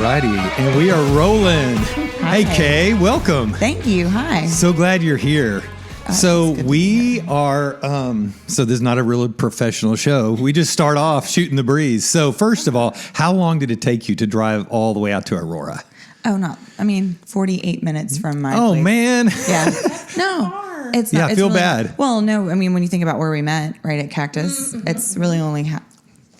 righty, and we are rolling. Hi. Hey, Kay, welcome. Thank you. Hi. So glad you're here. So we are, so this is not a really professional show. We just start off shooting the breeze. So first of all, how long did it take you to drive all the way out to Aurora? 48 minutes from my Oh, place. man. Yeah. No, it's not. Yeah, I feel bad. Well, no, when you think about where we met, right at Cactus, it's really only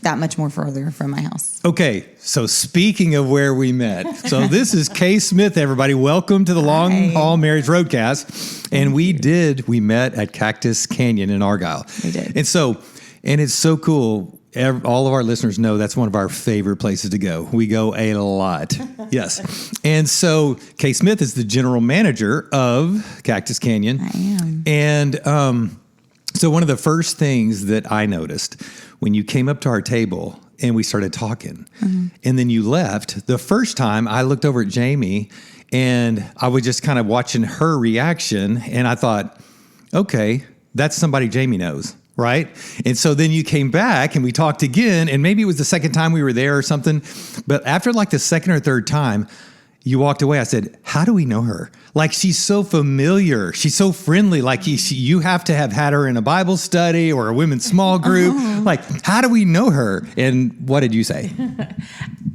that much more further from my house. Okay, so speaking of where we met, so this is Kay Smith, everybody. Welcome to the Long Haul Marriage Roadcast. And we met at Cactus Canyon in Argyle. We did. And it's so cool. All of our listeners know that's one of our favorite places to go. We go a lot. Yes. And so Kay Smith is the general manager of Cactus Canyon. I am. And so one of the first things that I noticed when you came up to our table and we started talking, and then you left, the first time I looked over at Jamie and I was just kind of watching her reaction, and I thought, okay, that's somebody Jamie knows, right? And so then you came back and we talked again, and maybe it was the second time we were there or something, but after like the second or third time, you walked away. I said, how do we know her? Like, she's so familiar. She's so friendly. Like, you have to have had her in a Bible study or a women's small group. Like, how do we know her? And what did you say?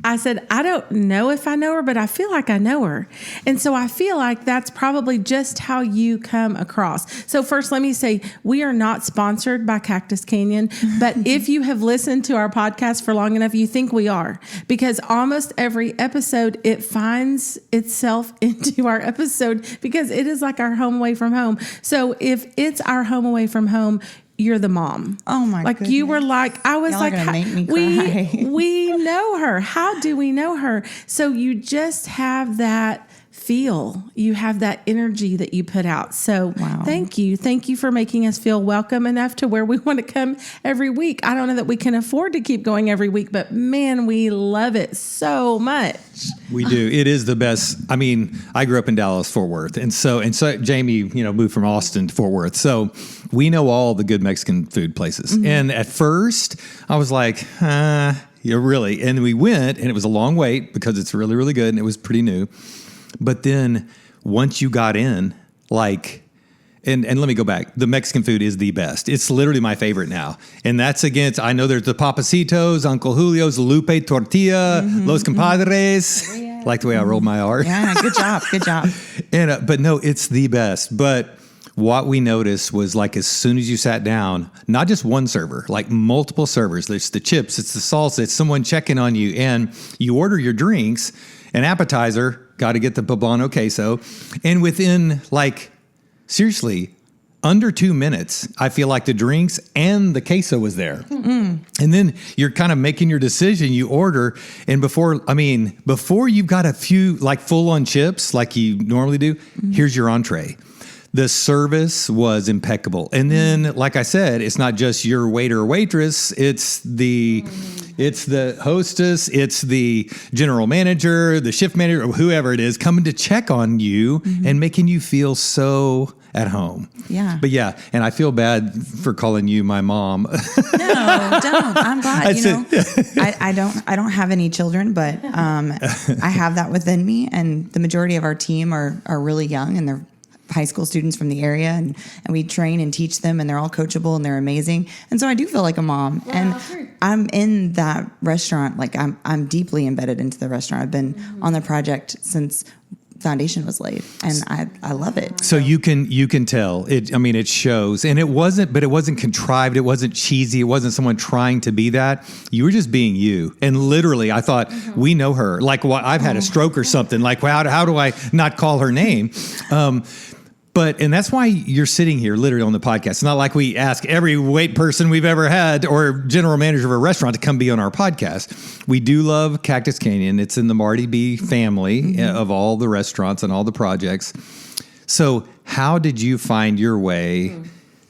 I said, I don't know if I know her, but I feel like I know her. And so I feel like that's probably just how you come across. So first, let me say, we are not sponsored by Cactus Canyon, but if you have listened to our podcast for long enough, you think we are, because almost every episode, it finds itself into our episode because it is like our home away from home. So if it's our home away from home, you're the mom. Oh my Like goodness. you were like, I was Y'all like, are gonna make me cry. we know her. How do we know her? So you just have that feel. You have that energy that you put out. So Thank you. Thank you for making us feel welcome enough to where we want to come every week. I don't know that we can afford to keep going every week, but man, we love it so much. We do. It is the best. I mean, I grew up in Dallas, Fort Worth. And so Jamie, moved from Austin to Fort Worth. So we know all the good Mexican food places. And at first I was like, yeah, really. And we went, and it was a long wait because it's really, really good. And it was pretty new. But then once you got in, and let me go back, the Mexican food is the best. It's literally my favorite now. And that's I know there's the Papacitos, Uncle Julio's, Lupe Tortilla, Los Compadres. Like the way I rolled my R. Yeah, good job. Good job. And but no, it's the best. But what we noticed was, like, as soon as you sat down, not just one server, like multiple servers. There's the chips, it's the salsa, it's someone checking on you. And you order your drinks, an appetizer, got to get the poblano queso. And within, seriously, under 2 minutes, I feel like the drinks and the queso was there. And then you're kind of making your decision. You order, and before you've got a few full-on chips like you normally do, here's your entree. The service was impeccable. And then, like I said, it's not just your waiter or waitress. It's the hostess. It's the general manager, the shift manager, or whoever it is coming to check on you and making you feel so at home. Yeah. But yeah, and I feel bad for calling you my mom. No, don't. I'm glad. I don't have any children, but I have that within me. And the majority of our team are really young, and they're high school students from the area, and we train and teach them, and they're all coachable and they're amazing. And so I do feel like a mom. Wow, and true. I'm in that restaurant. I'm deeply embedded into the restaurant. I've been on the project since foundation was laid, and I love it. So you can tell it. I mean, it shows, and it wasn't contrived. It wasn't cheesy. It wasn't someone trying to be that. You were just being you. And literally, I thought, we know her. I've had a stroke or something. How do I not call her name? And that's why you're sitting here literally on the podcast. It's not like we ask every wait person we've ever had or general manager of a restaurant to come be on our podcast. We do love Cactus Canyon. It's in the Marty B family of all the restaurants and all the projects. So how did you find your way?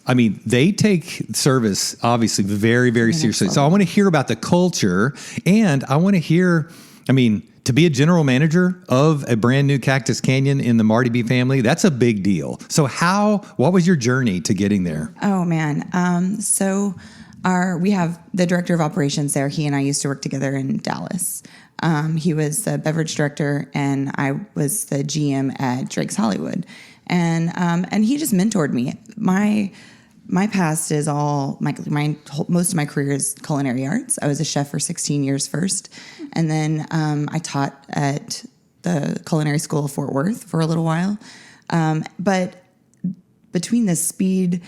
I mean, they take service obviously very, very seriously. So I want to hear about the culture, and I want to hear, to be a general manager of a brand new Cactus Canyon in the Marty B family, that's a big deal. So what was your journey to getting there? Oh, man. So We have the director of operations there. He and I used to work together in Dallas. He was the beverage director, and I was the GM at Drake's Hollywood. And he just mentored me. My past is all most of my career is culinary arts. I was a chef for 16 years first, and then I taught at the Culinary School of Fort Worth for a little while. But between the speed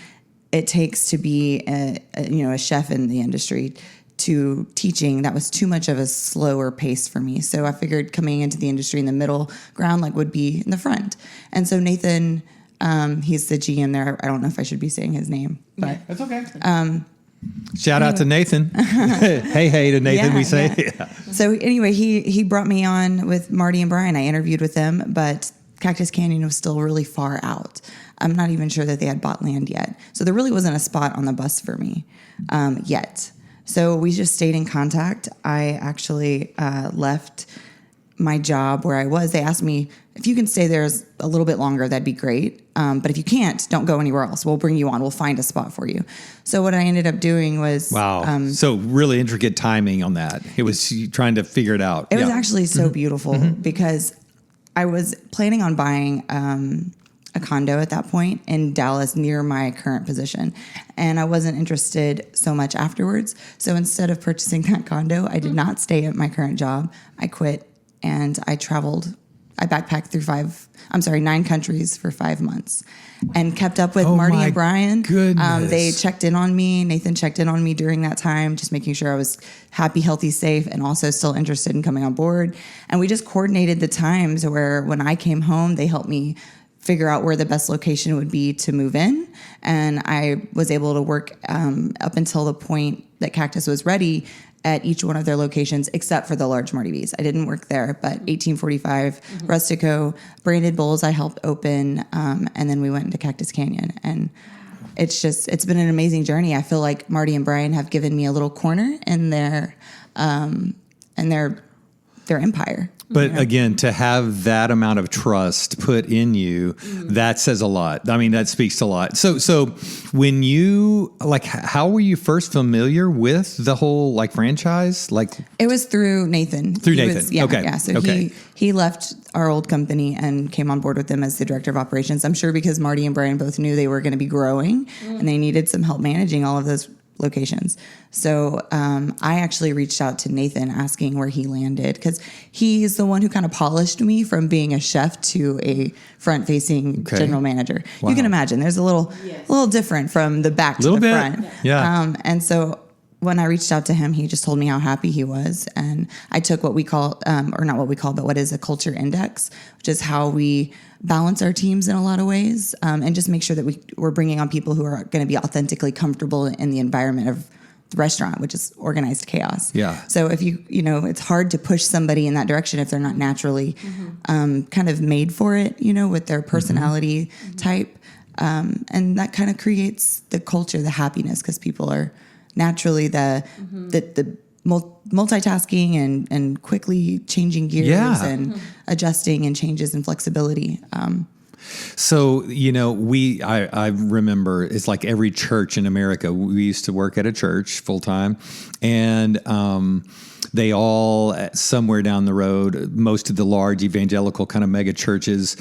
it takes to be a chef in the industry to teaching, that was too much of a slower pace for me. So I figured coming into the industry in the middle ground would be in the front. And so Nathan, he's the GM there. I don't know if I should be saying his name, but that's okay. Shout out to Nathan. hey to Nathan, we say. Yeah. So anyway, he brought me on with Marty and Brian. I interviewed with them, but Cactus Canyon was still really far out. I'm not even sure that they had bought land yet. So there really wasn't a spot on the bus for me yet. So we just stayed in contact. I actually left my job where I was. They asked me, if you can stay there a little bit longer, that'd be great. But if you can't, don't go anywhere else. We'll bring you on. We'll find a spot for you. So what I ended up doing was... Wow. So really intricate timing on that. It was trying to figure it out. It was actually so beautiful because I was planning on buying a condo at that point in Dallas near my current position. And I wasn't interested so much afterwards. So instead of purchasing that condo, I did not stay at my current job. I quit and I traveled. I backpacked through 9 countries for 5 months and kept up with Marty and Brian. Goodness. They checked in on me. Nathan checked in on me during that time, just making sure I was happy, healthy, safe, and also still interested in coming on board. And we just coordinated the times where when I came home, they helped me figure out where the best location would be to move in. And I was able to work up until the point that Cactus was ready at each one of their locations, except for the large Marty B's. I didn't work there, but 1845, Rustico, Branded Bowls I helped open, and then we went into Cactus Canyon. And it's been an amazing journey. I feel like Marty and Brian have given me a little corner in their empire. But again, to have that amount of trust put in you, that says a lot. I mean, that speaks a lot. So when you, how were you first familiar with the whole franchise? It was through Nathan. Okay. Yeah. So he left our old company and came on board with them as the director of operations. I'm sure because Marty and Brian both knew they were going to be growing and they needed some help managing all of those locations. So I actually reached out to Nathan asking where he landed because he's the one who kind of polished me from being a chef to a front-facing general manager. Wow. You can imagine there's a little different from the back to the front. Yeah. And so when I reached out to him, he just told me how happy he was. And I took what we call, or not what we call, but what is a culture index, which is how we balance our teams in a lot of ways, and just make sure that we're bringing on people who are going to be authentically comfortable in the environment of the restaurant, which is organized chaos. Yeah. So if it's hard to push somebody in that direction if they're not naturally kind of made for it, with their personality type. And that kind of creates the culture, the happiness, because people are naturally the multitasking and quickly changing gears and adjusting and changes and flexibility. So, I remember it's like every church in America. We used to work at a church full time, and they all, somewhere down the road, most of the large evangelical kind of mega churches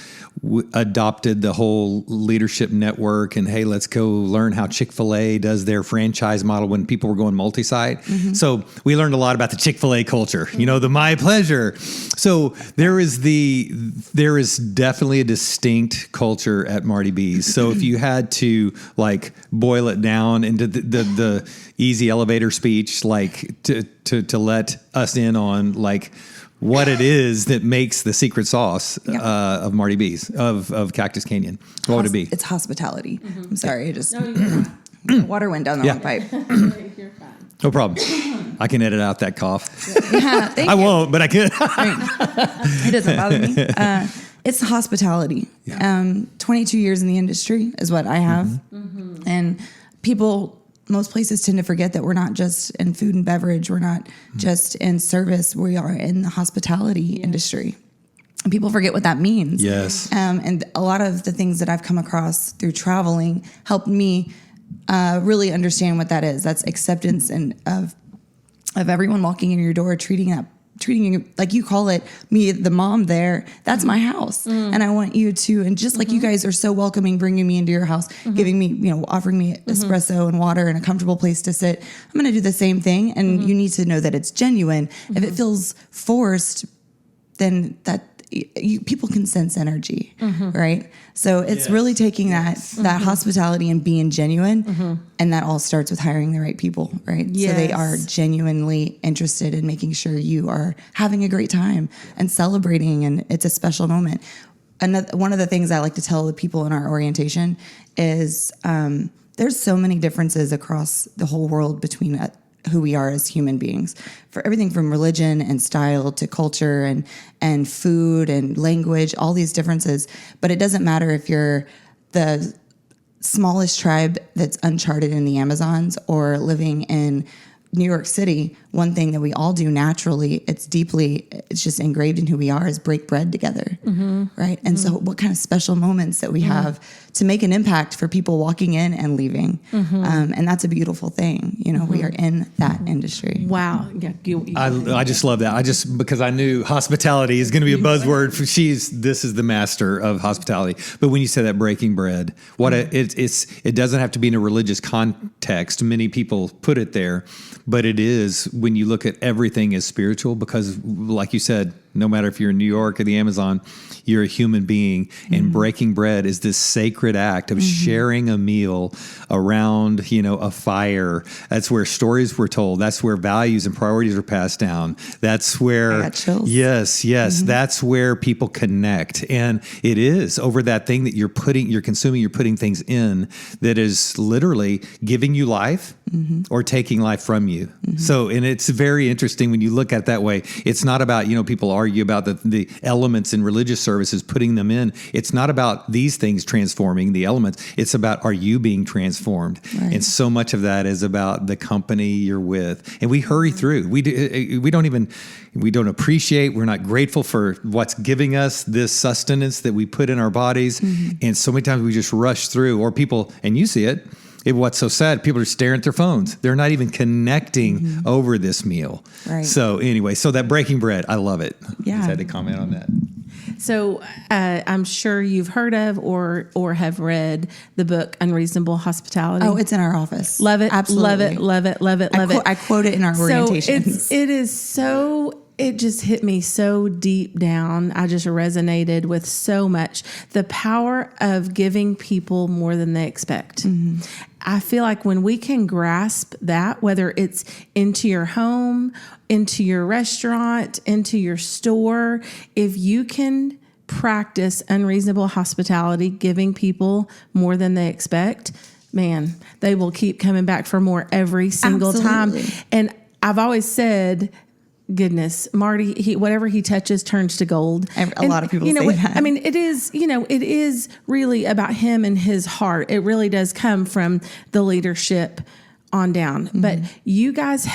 adopted the whole leadership network and, hey, let's go learn how Chick-fil-A does their franchise model when people were going multi-site. So we learned a lot about the Chick-fil-A culture, the my pleasure. So there is definitely a distinct culture at Marty B's. So if you had to boil it down into the easy elevator speech, to let us in on what it is that makes the secret sauce of Marty B's, of Cactus Canyon. What would it be? It's hospitality. I'm sorry, water went down the wrong pipe. You're fine. No problem. I can edit out that cough. Yeah, I won't, but I can. It doesn't bother me. It's hospitality. Yeah. 22 years in the industry is what I have. And most places tend to forget that we're not just in food and beverage. We're not just in service. We are in the hospitality industry. And people forget what that means. Yes. And a lot of the things that I've come across through traveling helped me really understand what that is. That's acceptance and of everyone walking in your door, treating you like you call it, me, the mom there, that's my house. And I want you to, and just like you guys are so welcoming, bringing me into your house, giving me, offering me espresso and water and a comfortable place to sit, I'm going to do the same thing. And you need to know that it's genuine. If it feels forced, then people can sense energy, right? So it's really taking that hospitality and being genuine, and that all starts with hiring the right people, right? Yes. So they are genuinely interested in making sure you are having a great time and celebrating, and it's a special moment. One of the things I like to tell the people in our orientation is there's so many differences across the whole world between who we are as human beings, for everything from religion and style to culture and food and language, all these differences. But it doesn't matter if you're the smallest tribe that's uncharted in the Amazons or living in New York City. One thing that we all do naturally, it's just engraved in who we are, is break bread together, right? And so what kind of special moments that we have to make an impact for people walking in and leaving. And that's a beautiful thing. We are in that industry. Wow. Yeah, I just love that. Because I knew hospitality is going to be a buzzword. This is the master of hospitality. But when you say that breaking bread, it doesn't have to be in a religious context. Many people put it there, but it is when you look at everything as spiritual, because like you said, no matter if you're in New York or the Amazon, you're a human being. And breaking bread is this sacred act of sharing a meal around, a fire. That's where stories were told. That's where values and priorities are passed down. That's where, I got chills. Yes. That's where people connect. And it is over that thing that you're consuming, you're putting things in that is literally giving you life or taking life from you. So, and it's very interesting when you look at it that way. It's not about, people argue about the elements in religious services, putting them in. It's not about these things transforming the elements. It's about, are you being transformed? Right. And so much of that is about the company you're with. And we hurry through. We don't appreciate, we're not grateful for what's giving us this sustenance that we put in our bodies. And so many times we just rush through, or people, and you see it, what's so sad, people are staring at their phones. They're not even connecting over this meal. Right. So anyway, that breaking bread, I love it. Yeah. I just had to comment on that. So I'm sure you've heard of or have read the book Unreasonable Hospitality. Oh, it's in our office. Love it. Absolutely. Love it. I quote it in our orientations. It just hit me so deep down. I just resonated with so much. The power of giving people more than they expect. I feel like when we can grasp that, whether it's into your home, into your restaurant, into your store, if you can practice unreasonable hospitality, giving people more than they expect, man, they will keep coming back for more every single time. And I've always said, goodness, Marty, whatever he touches turns to gold. A lot of people say that. I mean, it is really about him and his heart. It really does come from the leadership on down. But you guys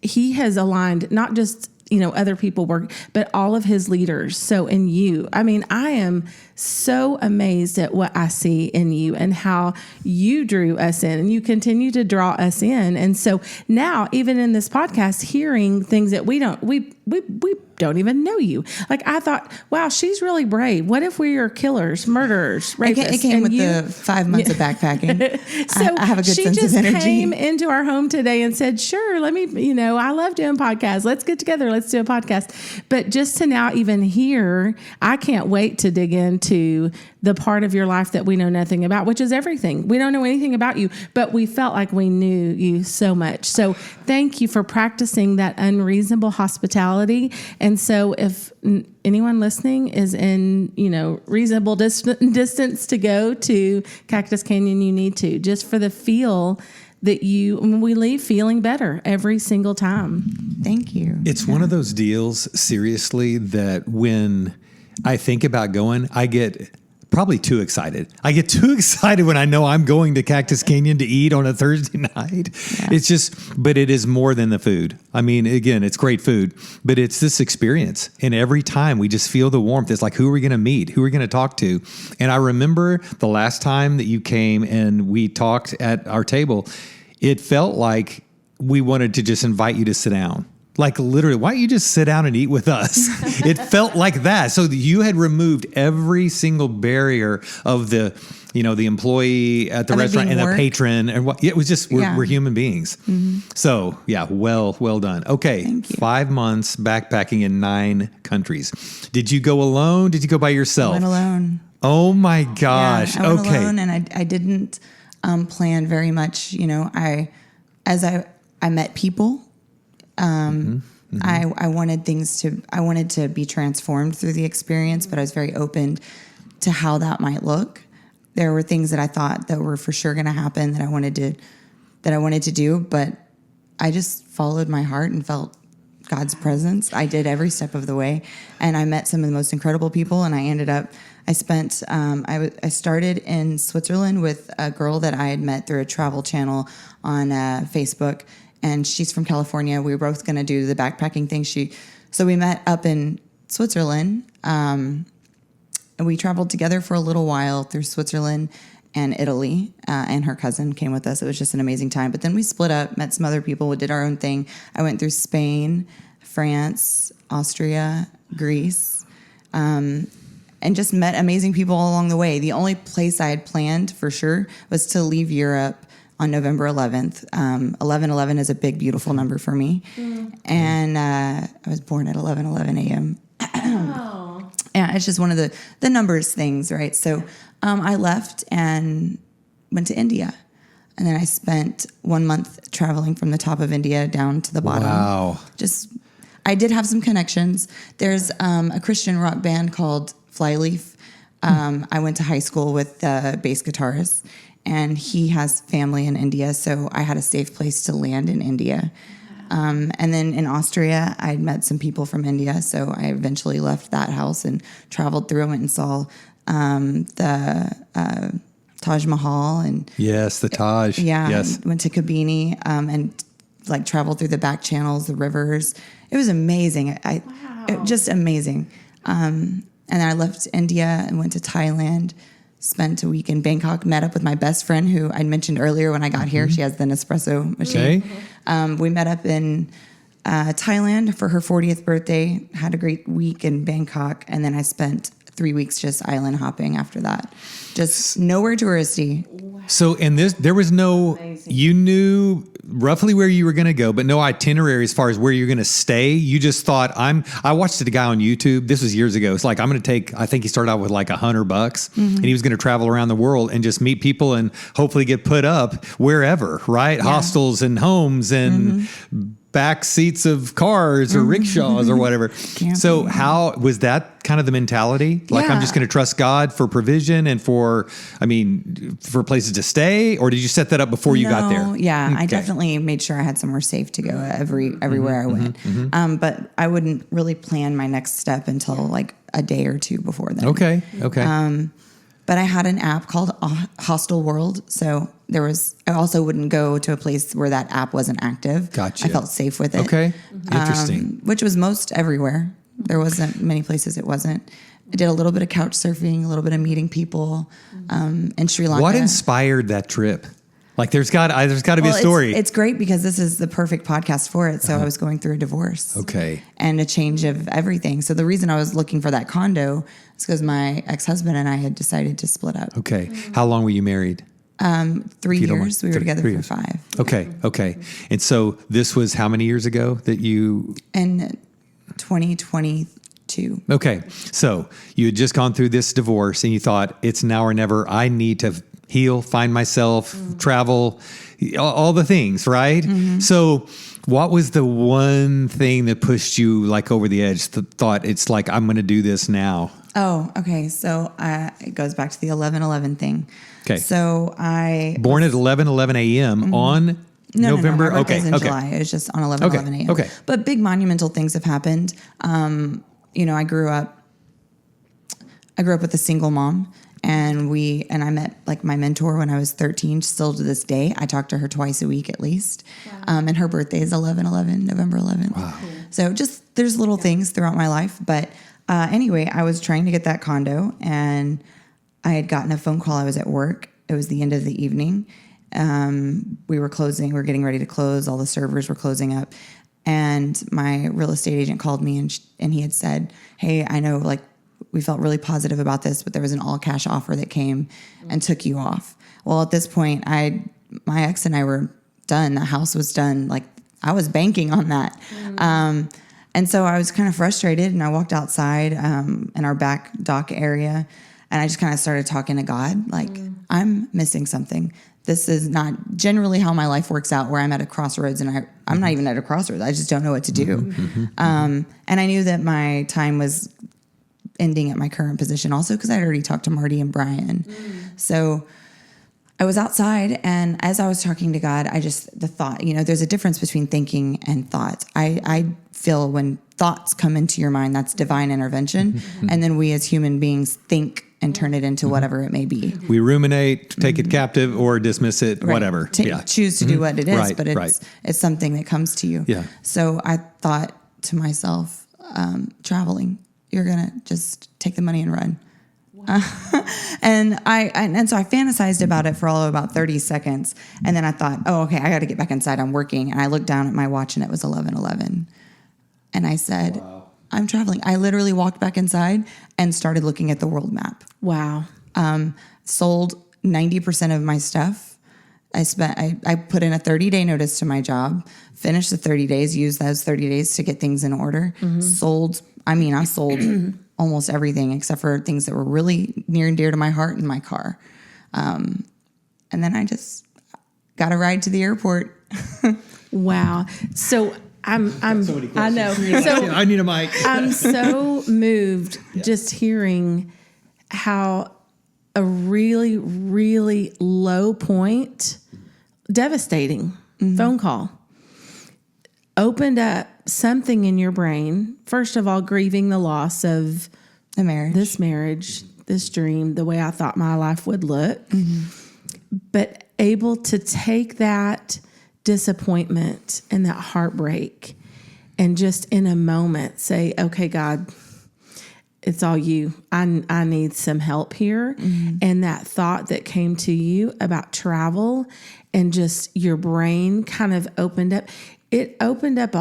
he has aligned not just, other people work, but all of his leaders. So in you, I mean, I am so amazed at what I see in you and how you drew us in, and you continue to draw us in. And so now, even in this podcast, hearing things that we don't even know you. Like, I thought, wow, she's really brave. What if we are killers, murderers, rapists? It came with the 5 months of backpacking. So I have a good sense of energy. She just came into our home today and said, sure, let me, I love doing podcasts. Let's get together. Let's do a podcast. But just to now even hear, I can't wait to dig into the part of your life that we know nothing about, which is everything. We don't know anything about you, but we felt like we knew you so much. So thank you for practicing that unreasonable hospitality. And so if anyone listening is in, reasonable distance to go to Cactus Canyon, you need to, just for the feel that we leave feeling better every single time. Thank you. It's one of those deals, seriously, that when I think about going, I get Probably too excited. I get too excited when I know I'm going to Cactus Canyon to eat on a Thursday night. Yeah. It's just, but it is more than the food. I mean, again, it's great food, but it's this experience. And every time we just feel the warmth. It's like, who are we going to meet? Who are we going to talk to? And I remember the last time that you came and we talked at our table, it felt like we wanted to just invite you to sit down. Like literally, why don't you just sit down and eat with us? It felt like that. So you had removed every single barrier of the employee at the restaurant and the patron. And it was just, we're human beings. Mm-hmm. So yeah, well done. Okay. 5 months backpacking in 9 countries. Did you go alone? Did you go by yourself? I went alone. Oh my gosh. Yeah, I went alone, and I didn't plan very much. As I met people. I wanted to be transformed through the experience, but I was very open to how that might look. There were things that I thought that were for sure going to happen that I wanted to do, but I just followed my heart and felt God's presence. I did every step of the way, and I met some of the most incredible people. And I started in Switzerland with a girl that I had met through a travel channel on Facebook. And she's from California. We were both going to do the backpacking thing. So we met up in Switzerland, and we traveled together for a little while through Switzerland and Italy. And her cousin came with us. It was just an amazing time. But then we split up, met some other people, we did our own thing. I went through Spain, France, Austria, Greece, and just met amazing people all along the way. The only place I had planned for sure was to leave Europe on November 11th. 11/11 is a big, beautiful number for me. Mm. And I was born at 11:11 a.m. Oh. And it's just one of the numbers things, right? So I left and went to India. And then I spent 1 month traveling from the top of India down to the bottom. Wow. I did have some connections. There's a Christian rock band called Flyleaf. I went to high school with the bass guitarist. And he has family in India, so I had a safe place to land in India. And then in Austria, I'd met some people from India, so I eventually left that house and traveled through and saw the Taj Mahal. And yes, the Taj. Yeah, yes. Went to Kabini and traveled through the back channels, the rivers. It was amazing. It just amazing. And then I left India and went to Thailand. Spent a week in Bangkok, met up with my best friend who I mentioned earlier when I got here. She has the Nespresso machine. Okay. We met up in Thailand for her 40th birthday, had a great week in Bangkok, and then I spent 3 weeks just island hopping after that. Just nowhere touristy. So there was no, amazing. You knew roughly where you were going to go, but no itinerary as far as where you're going to stay. You just thought, I watched a guy on YouTube. This was years ago. It's like, I'm going to I think he started out with like $100 and he was going to travel around the world and just meet people and hopefully get put up wherever, right? Yeah. Hostels and homes and back seats of cars or rickshaws or whatever. So how was that kind of the mentality? Like, I'm just going to trust God for provision and for places to stay? Or did you set that up before you got there? Yeah, okay. I definitely made sure I had somewhere safe to go everywhere I went. But I wouldn't really plan my next step until like a day or two before then. Okay. But I had an app called Hostel World. So I also wouldn't go to a place where that app wasn't active. Gotcha. I felt safe with it. Okay. Interesting. Which was most everywhere. There wasn't many places it wasn't. I did a little bit of couch surfing, a little bit of meeting people in Sri Lanka. What inspired that trip? Like there's got to be a story. It's great because this is the perfect podcast for it. So I was going through a divorce. Okay. And a change of everything. So the reason I was looking for that condo is because my ex-husband and I had decided to split up. Okay. How long were you married? 3 years. We were together for 5. Okay. And so this was how many years ago that you... In 2022. Okay. So you had just gone through this divorce and you thought, it's now or never. I need to heal, find myself, travel, all the things, right? Mm-hmm. So what was the one thing that pushed you like over the edge? Thought it's like, I'm going to do this now. Oh, okay. So it goes back to the 11/11 thing. Okay. So born at 11:11 a.m. on November. No, okay. In July. It was just on 11/11 a.m. Okay. But big monumental things have happened. I grew up with a single mom. And I met like my mentor when I was 13, still to this day. I talk to her twice a week at least. Wow. And her birthday is November 11th. Wow. So just, there's little things throughout my life. But anyway, I was trying to get that condo, and I had gotten a phone call. I was at work. It was the end of the evening. We were closing. We were getting ready to close. All the servers were closing up. And my real estate agent called me, and he had said, hey, I know like we felt really positive about this, but there was an all cash offer that came and took you off. Well, at this point, my ex and I were done. The house was done. Like I was banking on that. And so I was kind of frustrated, and I walked outside in our back dock area, and I just kind of started talking to God, like, I'm missing something. This is not generally how my life works out, where I'm at a crossroads, and I'm not even at a crossroads. I just don't know what to do. And I knew that my time was ending at my current position also because I'd already talked to Marty and Brian. So I was outside, and as I was talking to God, the thought, there's a difference between thinking and thoughts. I feel when thoughts come into your mind, that's divine intervention. And then we as human beings think and turn it into whatever it may be. We ruminate, take it captive, or dismiss it, Right. whatever. Choose to do what it is, Right, but it's something that comes to you. Yeah. So I thought to myself, traveling, you're going to just take the money and run. And so I fantasized about it for all of about 30 seconds. And then I thought, oh, okay, I got to get back inside. I'm working. And I looked down at my watch, and it was 11:11. And I said, wow. I'm traveling. I literally walked back inside and started looking at the world map. Wow. Sold 90% of my stuff. I put in a 30-day notice to my job, finished the 30 days, used those 30 days to get things in order. I sold almost everything except for things that were really near and dear to my heart and my car. And then I just got a ride to the airport. Wow. So I know. So I need a mic. I'm so moved just hearing how a really, really low point, devastating phone call opened up something in your brain. First of all, grieving the loss of this marriage, this dream, the way I thought my life would look, but able to take that disappointment and that heartbreak and just in a moment say, okay, God, it's all you. I need some help here. And that thought that came to you about travel and just your brain kind of opened up. It opened up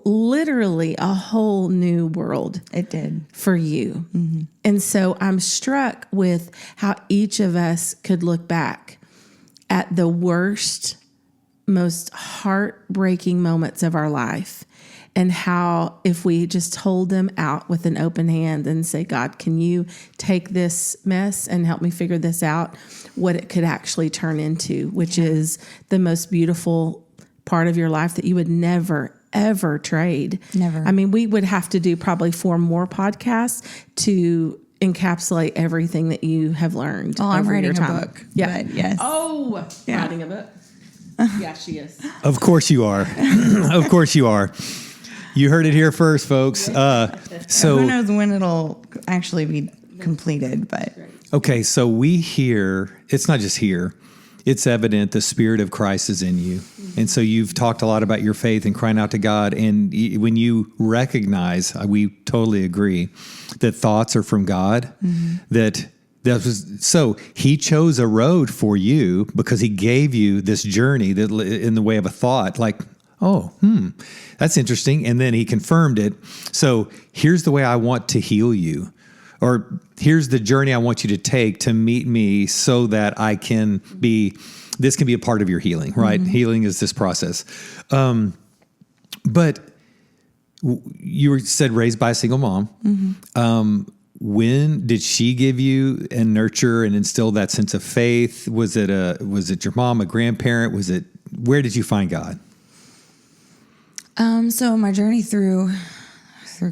literally a whole new world. It did. For you. And so I'm struck with how each of us could look back at the worst, most heartbreaking moments of our life, and how if we just hold them out with an open hand and say, God, can you take this mess and help me figure this out, what it could actually turn into, which is the most beautiful part of your life that you would never, ever trade. Never. I mean, we would have to do probably 4 more podcasts to encapsulate everything that you have learned. Oh, I'm writing a book. Yeah. Yes. Oh, writing a book. Yeah, she is. Of course you are. Of course you are. You heard it here first, folks. So who knows when it'll actually be completed, but. Okay, so we hear, it's not just here, it's evident the Spirit of Christ is in you. And so you've talked a lot about your faith and crying out to God. And when you recognize, we totally agree, that thoughts are from God, so he chose a road for you because he gave you this journey that in the way of a thought, like, that's interesting. And then he confirmed it. So here's the way I want to heal you, or here's the journey I want you to take to meet me so that this can be a part of your healing, right? Healing is this process. But you said raised by a single mom. When did she give you and nurture and instill that sense of faith? Was it your mom, a grandparent? Where did you find God? So my journey through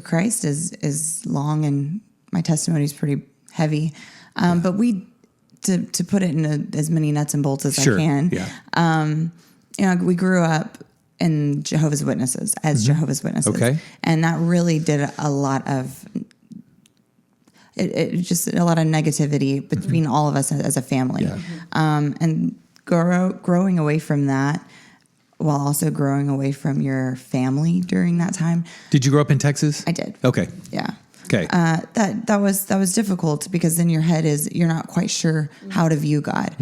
Christ is long, and my testimony is pretty heavy. But to put it in as many nuts and bolts as I can. Yeah. We grew up in Jehovah's Witnesses as Jehovah's Witnesses. Okay. And that really did a lot of, it just a lot of negativity between all of us as a family. Yeah. And growing away from that, while also growing away from your family during that time. Did you grow up in Texas? I did. Okay. Yeah. Okay. That was difficult because then your head you're not quite sure how to view God.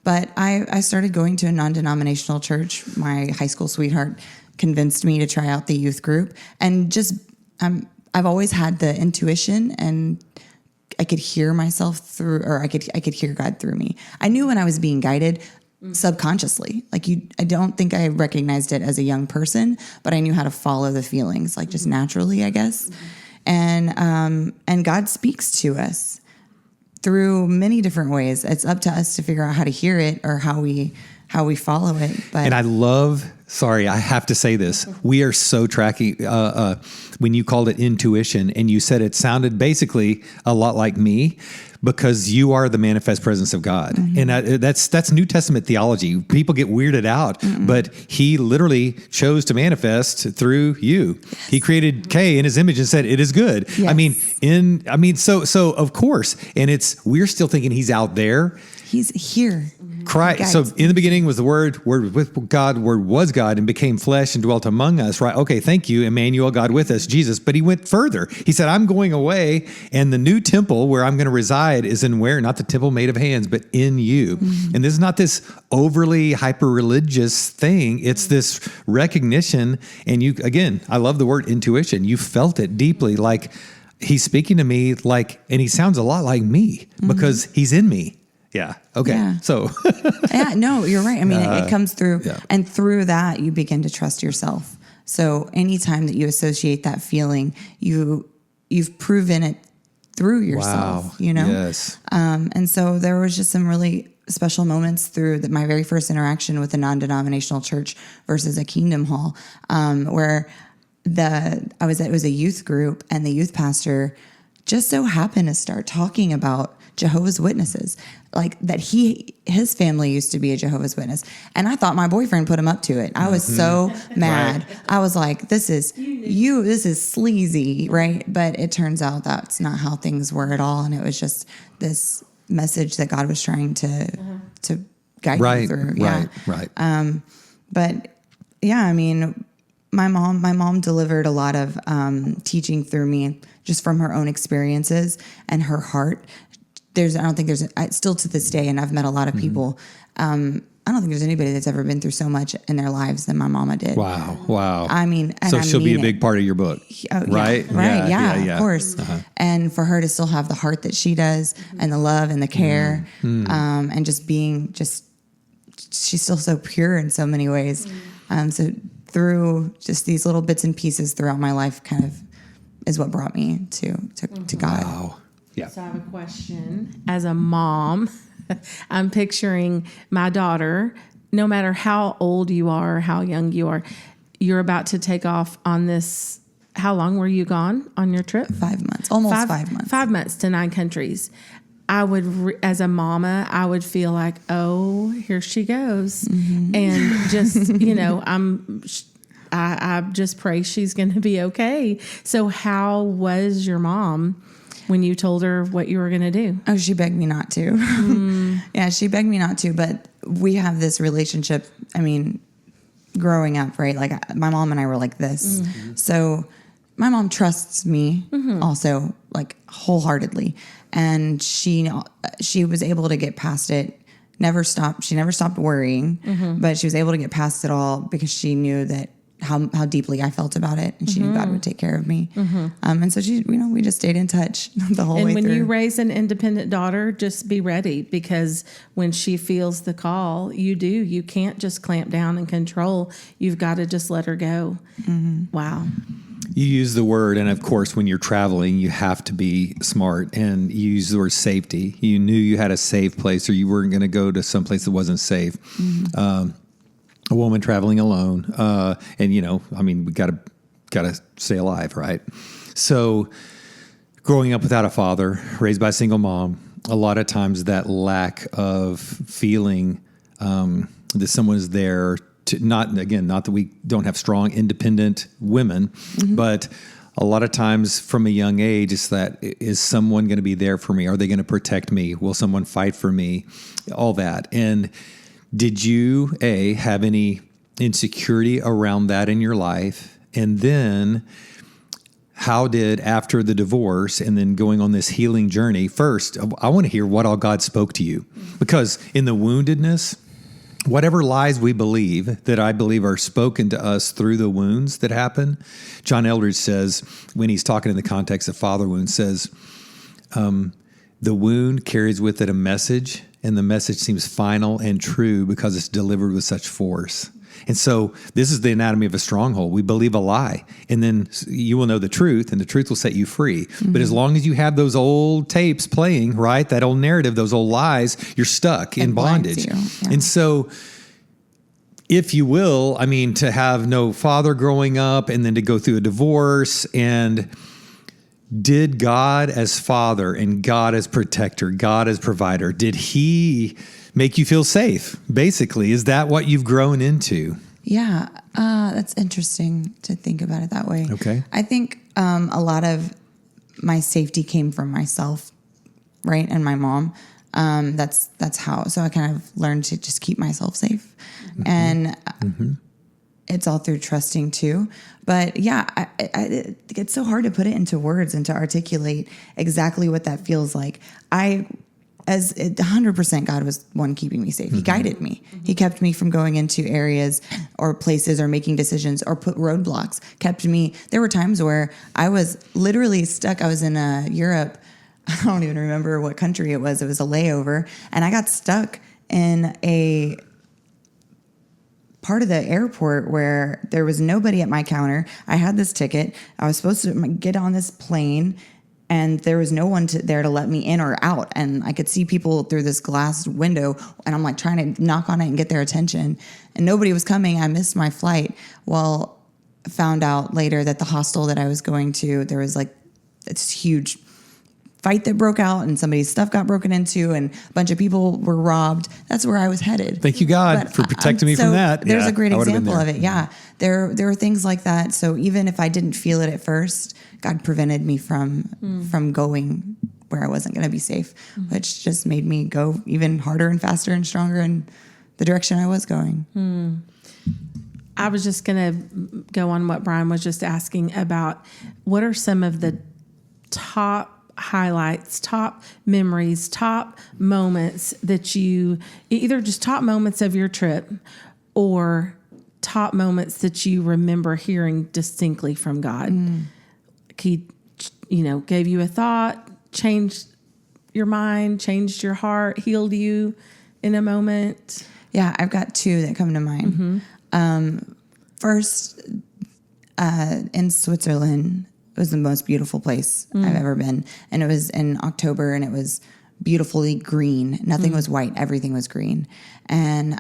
But I started going to a non-denominational church. My high school sweetheart convinced me to try out the youth group, and just I've always had the intuition, and I could hear myself through, or I could hear God through me. I knew when I was being guided subconsciously. Like I don't think I recognized it as a young person, but I knew how to follow the feelings, like just naturally, I guess. And God speaks to us through many different ways. It's up to us to figure out how to hear it or how we follow it. But and I love, sorry, I have to say this. We are so tracking, when you called it intuition and you said it sounded basically a lot like me, because you are the manifest presence of God. And that's New Testament theology. People get weirded out, but he literally chose to manifest through you. Yes. He created Kay in his image and said, it is good. Yes. So of course, and we're still thinking he's out there. He's here. Christ. So in the beginning was the Word with God, Word was God and became flesh and dwelt among us, right? Okay, thank you, Emmanuel, God with us, Jesus. But he went further. He said, I'm going away, and the new temple where I'm going to reside is in where? Not the temple made of hands, but in you. And this is not this overly hyper-religious thing. It's this recognition. And you, again, I love the word intuition. You felt it deeply, like he's speaking to me, and he sounds a lot like me because he's in me. Yeah. Okay. Yeah. So. Yeah, no, you're right. I mean, it comes through, yeah. And through that, you begin to trust yourself. So anytime that you associate that feeling, you've proven it through yourself. Wow. Yes. And so there was just some really special moments through my very first interaction with a non-denominational church versus a Kingdom Hall, where it was a youth group, and the youth pastor just so happened to start talking about Jehovah's Witnesses, like that his family used to be a Jehovah's Witness. And I thought my boyfriend put him up to it. I was so mad. Right. I was like, this is sleazy, right? But it turns out that's not how things were at all. And it was just this message that God was trying to guide me through. Yeah. Right. But yeah, I mean, my mom delivered a lot of teaching through me just from her own experiences and her heart. Still to this day, and I've met a lot of people. I don't think there's anybody that's ever been through so much in their lives than my mama did. Wow. I mean, and so she'll be a big part of your book, right? Right. Yeah, of course. And for her to still have the heart that she does, and the love and the care, and just being she's still so pure in so many ways. So through just these little bits and pieces throughout my life, kind of is what brought me to God. Wow. Yeah. So I have a question. As a mom, I'm picturing my daughter, no matter how old you are or how young you are, you're about to take off on this. How long were you gone on your trip? 5 months, almost 5 months. 5 months to 9 countries. I would, as a mama, I would feel like, oh, here she goes. And just, I just pray she's going to be okay. So how was your mom when you told her what you were going to do? Oh, she begged me not to. Yeah, she begged me not to. But we have this relationship, I mean, growing up, right? Like my mom and I were like this. So my mom trusts me also, like wholeheartedly. And she was able to get past it. She never stopped worrying, but she was able to get past it all because she knew that how deeply I felt about it, and she knew God would take care of me. And so we just stayed in touch the whole way through. And when you raise an independent daughter, just be ready, because when she feels the call, you can't just clamp down and control. You've got to just let her go. Wow. You use the word, and of course, when you're traveling, you have to be smart, and you use the word safety. You knew you had a safe place, or you weren't going to go to some place that wasn't safe. A woman traveling alone, and we gotta stay alive, right? So, growing up without a father, raised by a single mom, a lot of times that lack of feeling that someone is there to not that we don't have strong, independent women, but a lot of times from a young age, it's that, is someone going to be there for me? Are they going to protect me? Will someone fight for me? All that. And did you, have any insecurity around that in your life? And then how did, after the divorce and then going on this healing journey, first, I want to hear what all God spoke to you. Because in the woundedness, whatever lies we believe that I believe are spoken to us through the wounds that happen, John Eldridge says, when he's talking in the context of father wounds, says, the wound carries with it a message, and the message seems final and true because it's delivered with such force. And so this is the anatomy of a stronghold. We believe a lie, and then you will know the truth, and the truth will set you free. Mm-hmm. But as long as you have those old tapes playing, right, that old narrative, those old lies, you're stuck in bondage. Yeah. And so, if you will, I mean, to have no father growing up and then to go through a divorce, and did God as father and God as protector, God as provider, did he make you feel safe? Basically, is that what you've grown into? Yeah, that's interesting to think about it that way. Okay. I think a lot of my safety came from myself, right, and my mom. That's how. So I kind of learned to just keep myself safe, mm-hmm. and it's all through trusting too. But yeah, it's so hard to put it into words and to articulate exactly what that feels like. As 100%, God was one keeping me safe. He guided me. He kept me from going into areas or places or making decisions or put roadblocks. Kept me. There were times where I was literally stuck. I was in Europe. I don't even remember what country it was. It was a layover, and I got stuck in a part of the airport where there was nobody at my counter. I had this ticket. I was supposed to get on this plane, and there was no one there to let me in or out. And I could see people through this glass window, and I'm like trying to knock on it and get their attention. And nobody was coming. I missed my flight. Well, I found out later that the hostel that I was going to, there was like this huge fight that broke out, and somebody's stuff got broken into, and a bunch of people were robbed. That's where I was headed. Thank you, God, for protecting me from that. There's a great example of it. Yeah. There were things like that. So even if I didn't feel it at first, God prevented me from going where I wasn't going to be safe, which just made me go even harder and faster and stronger in the direction I was going. I was just going to go on what Brian was just asking about. What are some of the top highlights, top memories, top moments that you, either just top moments of your trip or top moments that you remember hearing distinctly from God? He, gave you a thought, changed your mind, changed your heart, healed you in a moment? Yeah, I've got two that come to mind. First, in Switzerland, it was the most beautiful place I've ever been. And it was in October, and it was beautifully green. Nothing was white. Everything was green. And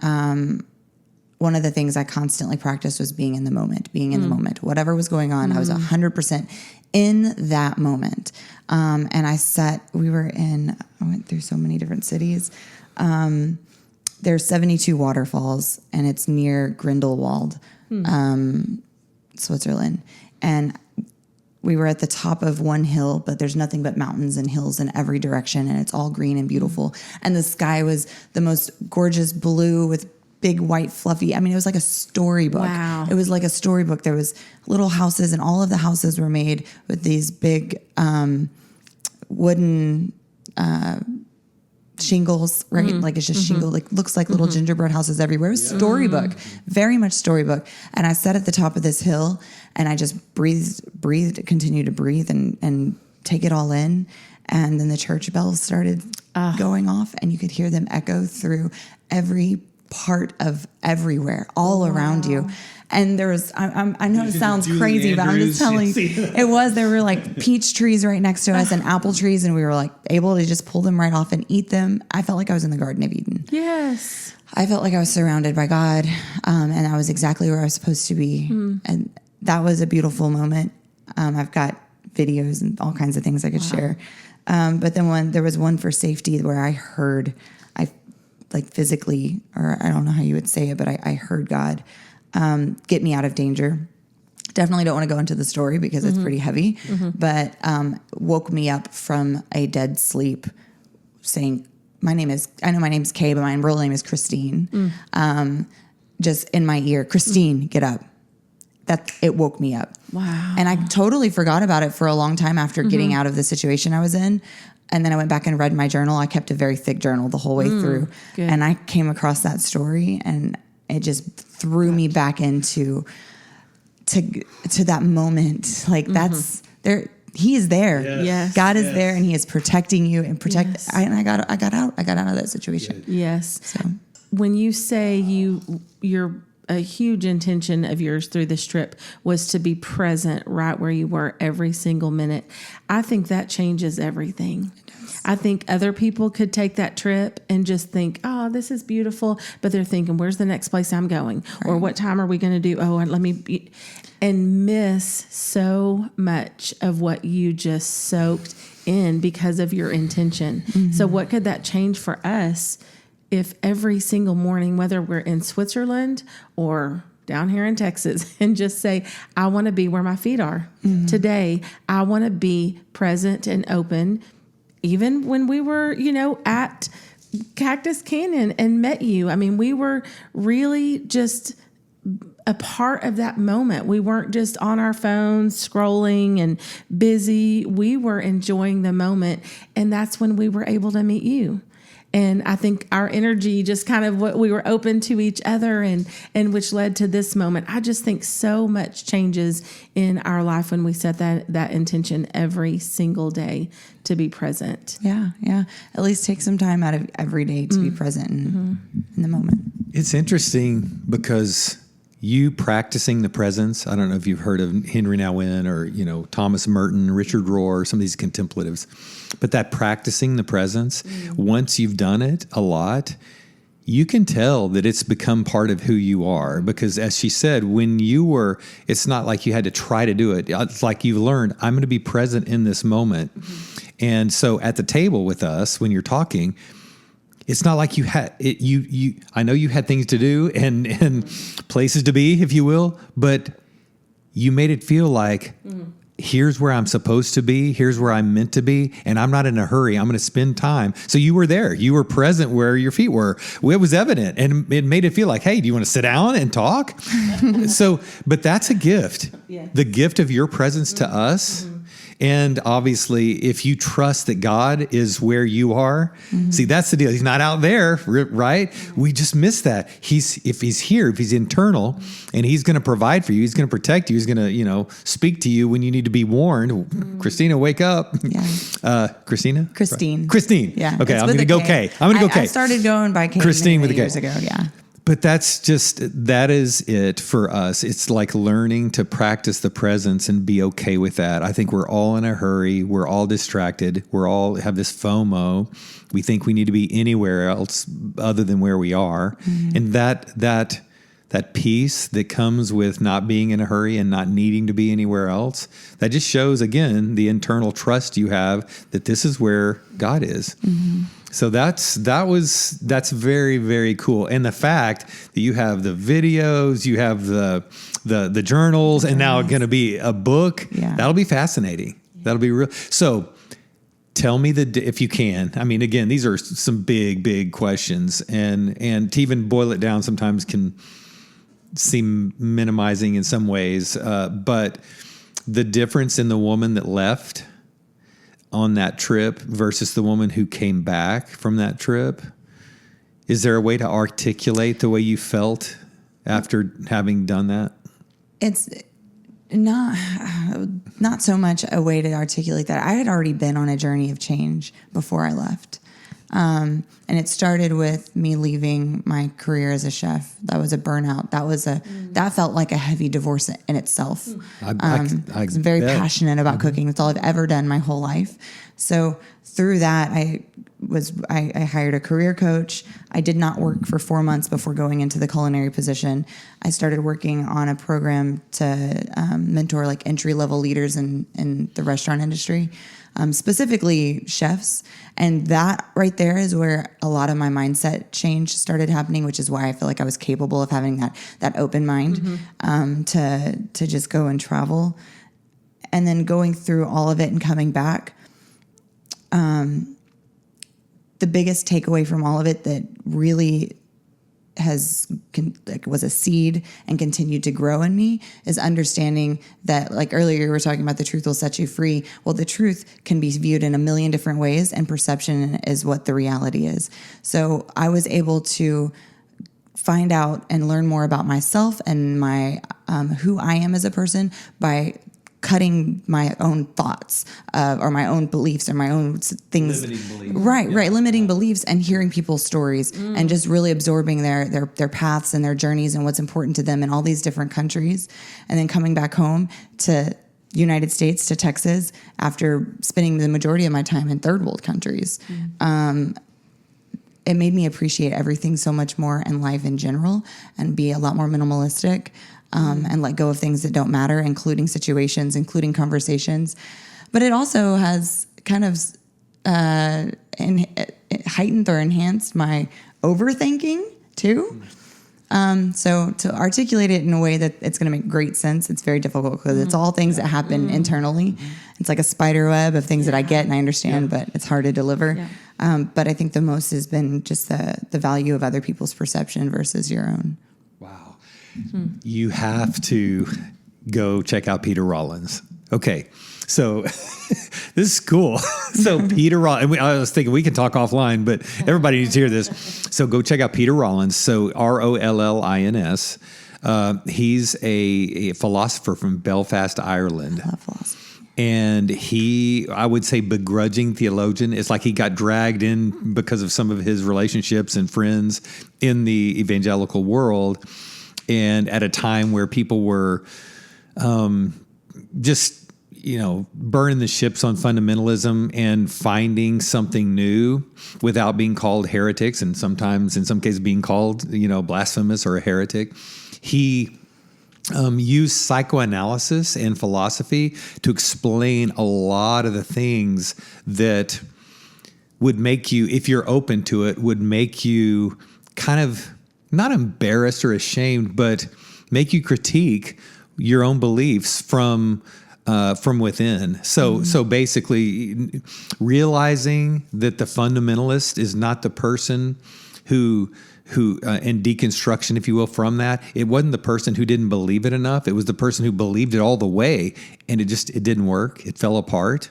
one of the things I constantly practiced was being in the moment. Whatever was going on, I was 100% in that moment. And I went through so many different cities. There's 72 waterfalls, and it's near Grindelwald, Switzerland. And we were at the top of one hill, but there's nothing but mountains and hills in every direction, and it's all green and beautiful. And the sky was the most gorgeous blue with big white fluffy. I mean, it was like a storybook. Wow. It was like a storybook. There was little houses, and all of the houses were made with these big wooden shingles, right? Like it's just shingle, like looks like little gingerbread houses everywhere. It was storybook, very much storybook. And I sat at the top of this hill, and I just breathed, continued to breathe and take it all in. And then the church bells started going off, and you could hear them echo through every part of everywhere, all around you. And there was, I know it sounds crazy, but I'm just telling you, there were like peach trees right next to us and apple trees, and we were like able to just pull them right off and eat them. I felt like I was in the Garden of Eden. Yes. I felt like I was surrounded by God, and I was exactly where I was supposed to be. And that was a beautiful moment. I've got videos and all kinds of things I could share. But then there was one for safety where I like physically, or I don't know how you would say it, but I heard God get me out of danger. Definitely don't want to go into the story because it's pretty heavy, but woke me up from a dead sleep saying, I know my name's Kay, but my real name is Christine. Just in my ear, Christine, get up. It woke me up. Wow. And I totally forgot about it for a long time after getting out of the situation I was in. And then I went back and read my journal. I kept a very thick journal the whole way through. Good. And I came across that story, and it just threw me back into to that moment. Like that's there. He is there. Yes. God is there, and He is protecting you and protect. Yes. I got out of that situation. Yes. So When you say you're a huge intention of yours through this trip was to be present right where you were every single minute, I think that changes everything. I think other people could take that trip and just think, oh, this is beautiful. But they're thinking, where's the next place I'm going? Right. Or what time are we going to do? Oh, let me be, and miss so much of what you just soaked in because of your intention. So what could that change for us if every single morning, whether we're in Switzerland or down here in Texas, and just say, I want to be where my feet are today. I want to be present and open. Even when we were, at Cactus Canyon and met you, I mean, we were really just a part of that moment. We weren't just on our phones scrolling and busy. We were enjoying the moment. And that's when we were able to meet you. And I think our energy just kind of what we were open to each other and which led to this moment. I just think so much changes in our life when we set that intention every single day to be present. Yeah. At least take some time out of every day to be present in the moment. It's interesting because you practicing the presence, I don't know if you've heard of Henry Nouwen or, Thomas Merton, Richard Rohr, some of these contemplatives, but that practicing the presence, once you've done it a lot, you can tell that it's become part of who you are. Because as she said, it's not like you had to try to do it. It's like you've learned, I'm going to be present in this moment. And so at the table with us, when you're talking, it's not like you had it. I know you had things to do and places to be, if you will, but you made it feel like here's where I'm supposed to be. Here's where I'm meant to be, and I'm not in a hurry. I'm going to spend time. So you were there. You were present where your feet were. It was evident, and it made it feel like, hey, do you want to sit down and talk? But that's a gift. Yeah. The gift of your presence to us. And obviously, if you trust that God is where you are, see, that's the deal. He's not out there, right? We just miss that. If he's here, if he's internal, and he's going to provide for you, he's going to protect you, he's going to, speak to you when you need to be warned. Christina, wake up. Yeah. Christina? Christine. Yeah. Okay, I'm going to go K. I started going by K Christine many with a years K. ago, yeah. But that is it for us. It's like learning to practice the presence and be okay with that. I think we're all in a hurry. We're all distracted. We're all have this FOMO. We think we need to be anywhere else other than where we are. And that peace that comes with not being in a hurry and not needing to be anywhere else, that just shows, again, the internal trust you have that this is where God is. So that's very, very cool. And the fact that you have the videos, you have the journals, and now going to be a book, that'll be fascinating. That'll be real. So tell me if you can. I mean, again, these are some big, big questions, and to even boil it down sometimes can seem minimizing in some ways. But the difference in the woman that left on that trip versus the woman who came back from that trip, is there a way to articulate the way you felt after having done that? It's not so much a way to articulate that. I had already been on a journey of change before I left. And it started with me leaving my career as a chef. That was a burnout. That felt like a heavy divorce in itself. I was very passionate about cooking. That's all I've ever done my whole life. So through that, I hired a career coach. I did not work for 4 months before going into the culinary position. I started working on a program to mentor like entry-level leaders in the restaurant industry. specifically chefs. And that right there is where a lot of my mindset change started happening, which is why I feel like I was capable of having that open mind to just go and travel. And then going through all of it and coming back, the biggest takeaway from all of it that really was a seed and continued to grow in me is understanding that, like earlier you were talking about the truth will set you free. Well, the truth can be viewed in a million different ways, and perception is what the reality is. So I was able to find out and learn more about myself and my who I am as a person by cutting my own thoughts or my own beliefs or my own things. Limiting beliefs, and hearing people's stories and just really absorbing their paths and their journeys and what's important to them in all these different countries. And then coming back home to United States, to Texas, after spending the majority of my time in third world countries. It made me appreciate everything so much more in life in general and be a lot more minimalistic. And let go of things that don't matter, including situations, including conversations. But it also has kind of heightened or enhanced my overthinking too. So to articulate it in a way that it's going to make great sense, it's very difficult because it's all things that happen internally. It's like a spider web of things that I get and I understand, but it's hard to deliver. But I think the most has been just the value of other people's perception versus your own. Wow. You have to go check out Peter Rollins. Okay. So this is cool. So Peter Rollins, I was thinking we can talk offline, but everybody needs to hear this. So go check out Peter Rollins. So Rollins. He's a philosopher from Belfast, Ireland. I love philosophy. And he, I would say, begrudging theologian. It's like he got dragged in because of some of his relationships and friends in the evangelical world. And at a time where people were just, burning the ships on fundamentalism and finding something new without being called heretics, and sometimes, in some cases, being called, blasphemous or a heretic. He used psychoanalysis and philosophy to explain a lot of the things that would make you, if you're open to it, would make you kind of not embarrassed or ashamed, but make you critique your own beliefs from within. So basically, realizing that the fundamentalist is not the person who and deconstruction, if you will, from that. It wasn't the person who didn't believe it enough. It was the person who believed it all the way, and it didn't work. It fell apart.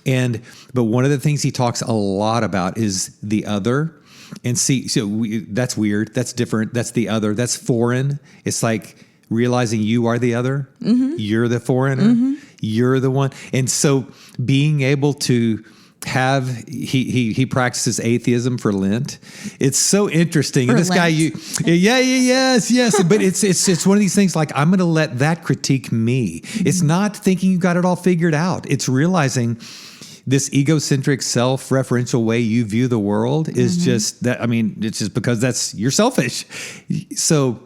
Yeah. But one of the things he talks a lot about is the other. And that's weird. That's different. That's the other. That's foreign. It's like realizing you are the other. Mm-hmm. You're the foreigner. Mm-hmm. You're the one. And so being able to have, he practices atheism for Lent. It's so interesting. For and this Lent. guy, yes. But it's one of these things like, I'm going to let that critique me. Mm-hmm. It's not thinking you got it all figured out. It's realizing this egocentric, self-referential way you view the world is just that. I mean, it's just because you're selfish. So,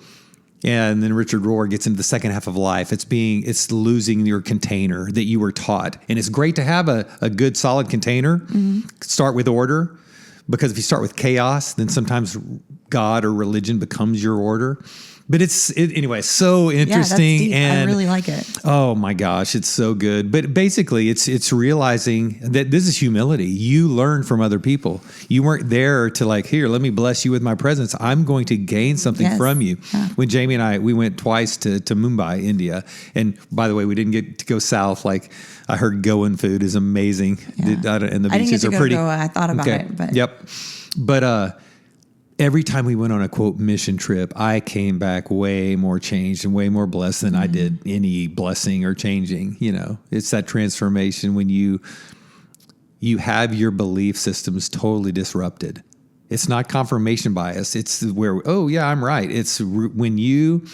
and then Richard Rohr gets into the second half of life. It's losing your container that you were taught. And it's great to have a good, solid container. Mm-hmm. Start with order, because if you start with chaos, then sometimes God or religion becomes your order. But anyway, so interesting. Yeah, that's deep. And I really like it. Oh my gosh, it's so good. But basically, it's realizing that this is humility. You learn from other people. You weren't there to like, here, let me bless you with my presence. I'm going to gain something from you. Yeah. When Jamie and we went twice to Mumbai, India. And by the way, we didn't get to go south. Like, I heard Goan food is amazing. Yeah. And the beaches I didn't get to are go pretty. Goa. I thought about it. But. Yep. But every time we went on a quote mission trip, I came back way more changed and way more blessed than I did any blessing or changing. It's that transformation when you have your belief systems totally disrupted. It's not confirmation bias. It's where, oh yeah, I'm right. It's when you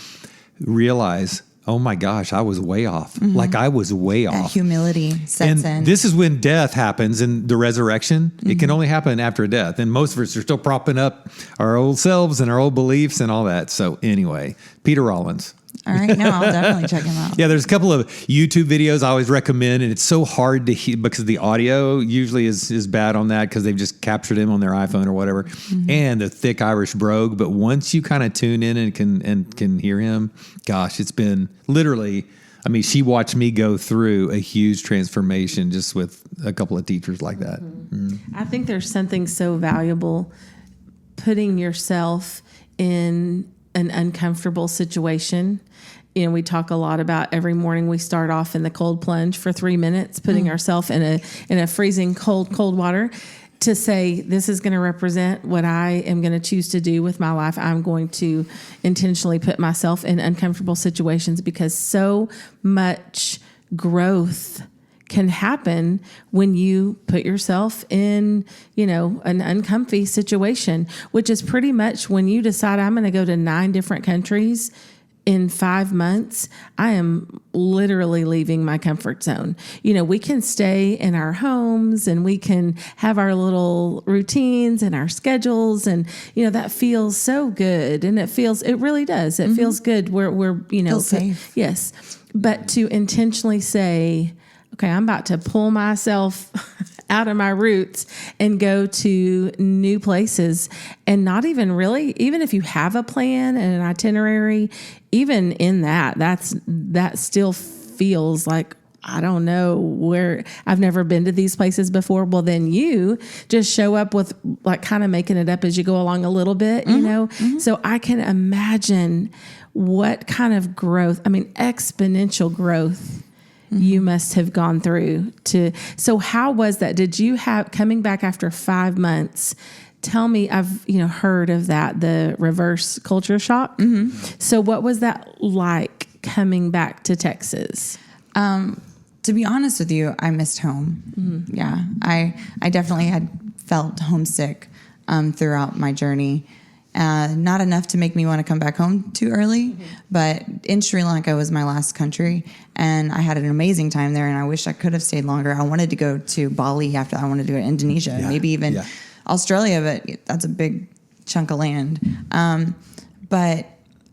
realize, oh my gosh, I was way off. Mm-hmm. Like I was way off. Humility sets in. This is when death happens and the resurrection. Mm-hmm. It can only happen after death. And most of us are still propping up our old selves and our old beliefs and all that. So anyway, Peter Rollins. All right. No, I'll definitely check him out. Yeah, there's a couple of YouTube videos I always recommend, and it's so hard to hear because the audio usually is bad on that because they've just captured him on their iPhone or whatever, and the thick Irish brogue. But once you kind of tune in and can hear him, gosh, it's been literally. I mean, she watched me go through a huge transformation just with a couple of teachers like that. I think there's something so valuable putting yourself in an uncomfortable situation. You know, we talk a lot about every morning we start off in the cold plunge for 3 minutes, putting ourselves in a freezing cold water to say, this is going to represent what I am going to choose to do with my life. I'm going to intentionally put myself in uncomfortable situations because so much growth can happen when you put yourself in, you know, an uncomfy situation, which is pretty much when you decide I'm going to go to 9 different countries in 5 months. I am literally leaving my comfort zone. You know, we can stay in our homes and we can have our little routines and our schedules. And, you know, that feels so good. And it really does. It feels good. We're, you know, Feel safe. Yes. But to intentionally say, okay, I'm about to pull myself out of my roots and go to new places and not even really, even if you have a plan and an itinerary, even in that still feels like, I don't know where, I've never been to these places before. Well, then you just show up with like kind of making it up as you go along a little bit, you know? So I can imagine what kind of growth, I mean, exponential growth you must have gone through so how was that? Did you have, coming back after 5 months, tell me, I've, you know, heard of that, the reverse culture shock. So what was that like coming back to Texas? To be honest with you, I missed home. Yeah, I definitely had felt homesick throughout my journey. Not enough to make me want to come back home too early, but in Sri Lanka was my last country, and I had an amazing time there, and I wish I could have stayed longer. I wanted to go to Bali after. I wanted to go to Indonesia, maybe even Australia, but that's a big chunk of land. But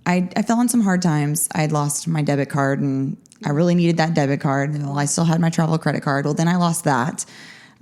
I fell on some hard times. I had lost my debit card, and I really needed that debit card. Well, I still had my travel credit card. Well, then I lost that.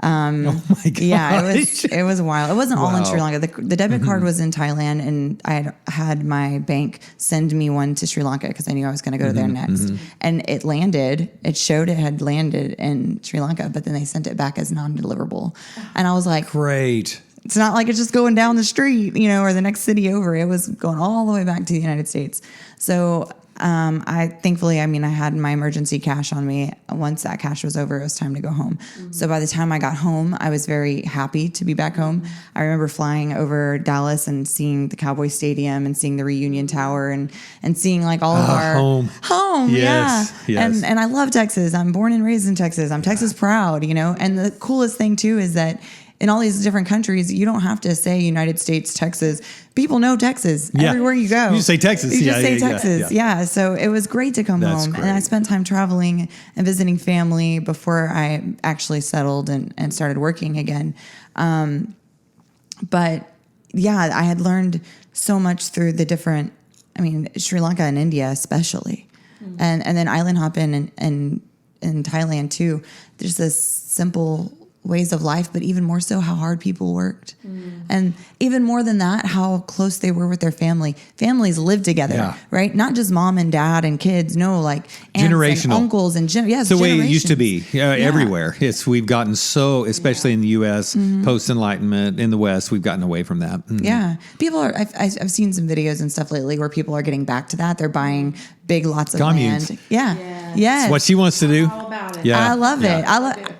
Oh my God. Yeah, it was wild. It wasn't all in Sri Lanka. The debit card was in Thailand, and I had my bank send me one to Sri Lanka because I knew I was going to go there next. And it landed. It showed it had landed in Sri Lanka, but then they sent it back as non-deliverable. And I was like, Great. It's not like it's just going down the street, you know, or the next city over. It was going all the way back to the United States. So thankfully, I had my emergency cash on me. Once that cash was over, it was time to go home. So by the time I got home, I was very happy to be back home. I remember flying over Dallas and seeing the Cowboy Stadium and seeing the Reunion Tower and seeing like all of our home. Yes, yeah. yes. And I love Texas. I'm born and raised in Texas. I'm Texas proud, you know, and the coolest thing too is that in all these different countries, you don't have to say United States, Texas. People know Texas everywhere you go. You just say Texas. You just say Texas. Yeah. So it was great to come home. Great. And I spent time traveling and visiting family before I actually settled and started working again. But yeah, I had learned so much through the different, Sri Lanka and India especially. And then island hopping and Thailand too. There's this simple ways of life, but even more so how hard people worked. And even more than that, how close they were with their family. Families live together, right? Not just mom and dad and kids. No, like aunts and uncles and it's the way it used to be everywhere. We've gotten so, especially in the U.S., post-Enlightenment, in the West, we've gotten away from that. Yeah. People are, I've seen some videos and stuff lately where people are getting back to that. They're buying big lots of communes. Land. Yeah. Yes. It's what she wants to do. All about it. Yeah. I love it.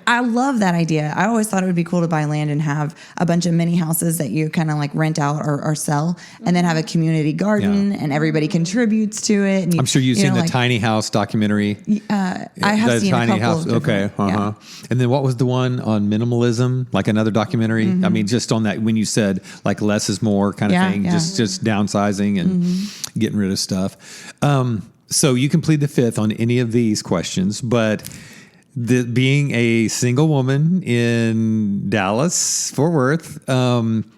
I love that idea. I always thought it would be cool to buy land and have a bunch of mini houses that you kind of like rent out or sell, and then have a community garden and everybody contributes to it. And I'm sure you've seen the tiny house documentary. I have seen a couple of Okay. And then what was the one on minimalism? Like another documentary? Just on that, when you said like less is more kind of thing, just downsizing and getting rid of stuff. So you can plead the fifth on any of these questions, but being a single woman in Dallas, Fort Worth,